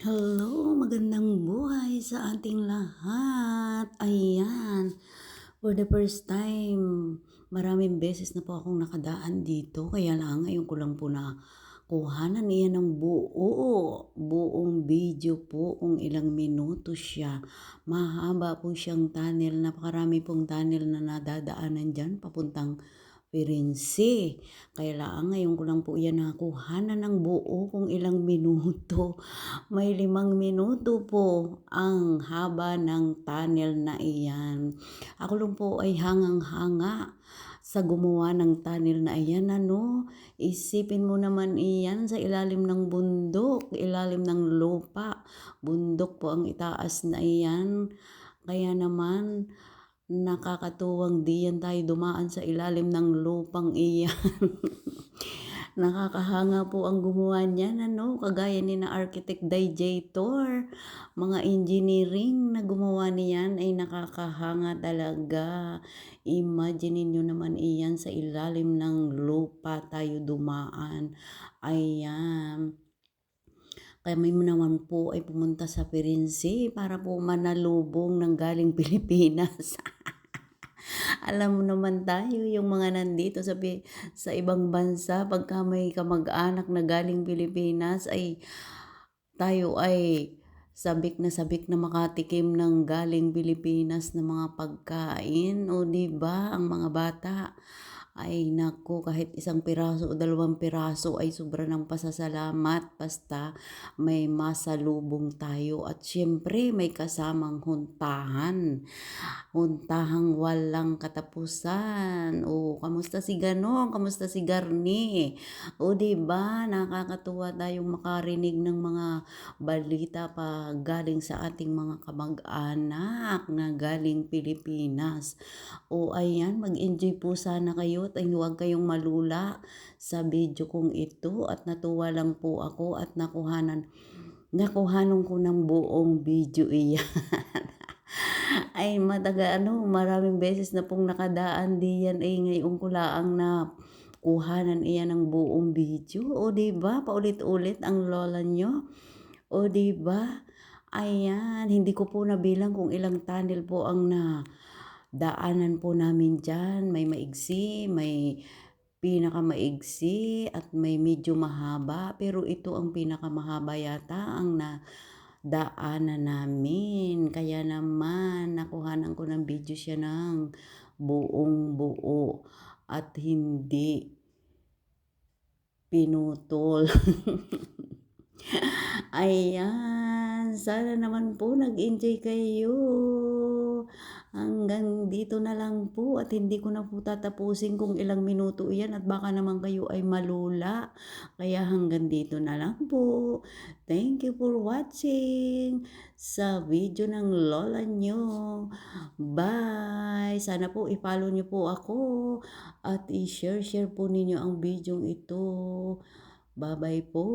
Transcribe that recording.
Hello, magandang buhay sa ating lahat. Ayan, for the first time, maraming beses na po akong nakadaan dito. Kaya lang, ngayon ko lang po na kuhanan niya ng buong video po kung ilang minuto siya. Mahaba po siyang tunnel, napakarami pong tunnel na nadadaanan dyan, papuntang Firenze. Kaya lang, ngayon ko lang po yan nakuhanan ng buo kung ilang minuto. May 5 minuto po ang haba ng tunnel na iyan. Ako lang po ay hangang-hanga sa gumawa ng tunnel na iyan. Isipin mo naman iyan sa ilalim ng bundok, ilalim ng lupa. Bundok po ang itaas na iyan. Kaya naman, nakakatuwang diyan tayo dumaan sa ilalim ng lupang iyan. Nakakahanga po ang gumawa niyan, kagaya ni na Architect Dijator. Mga engineering na gumawa niyan ay nakakahanga talaga. Imagine niyo naman iyan sa ilalim ng lupa tayo dumaan. Ayan. Kami naman po ay pumunta sa Firenze para po manalubong ng galing Pilipinas. Alam mo naman tayo, yung mga nandito sa ibang bansa, pagka may kamag-anak na galing Pilipinas, ay tayo ay sabik na makatikim ng galing Pilipinas na mga pagkain. O di ba ang mga bata ay naku, kahit 1 piraso o 2 piraso ay sobra ng pasasalamat basta may masalubong tayo at syempre may kasamang huntahan. Puntahang walang katapusan. O, kamusta si Ganon? Kamusta si Garni? O, di ba nakakatuwa tayong makarinig ng mga balita pa galing sa ating mga kamag-anak na galing Pilipinas. O, ayan, mag-enjoy po sana kayo at huwag kayong malula sa video kong ito at natuwa lang po ako at nakuhanan ko ng buong video iyan. Ay maraming beses na pong nakadaan diyan ay ngayon ko laang na kuhanan iyan ng buong video. O di ba paulit-ulit ang lola nyo? O di ba? Ayan, hindi ko po nabilang kung ilang tunnel po ang daanan po namin diyan. May maigsi, may pinakamaigsi at may medyo mahaba, pero ito ang pinakamahaba yata ang daanan namin. Kaya naman, nakuhanan ko ng video siya ng buong buo at hindi pinutol. Ayan, sana naman po nag-enjoy kayo. Hanggang dito na lang po at hindi ko na po tatapusin kung ilang minuto iyan at baka naman kayo ay malula. Kaya hanggang dito na lang po. Thank you for watching sa video ng lola nyo. Bye! Sana po i-follow nyo po ako at i-share po ninyo ang video ito. Bye-bye po!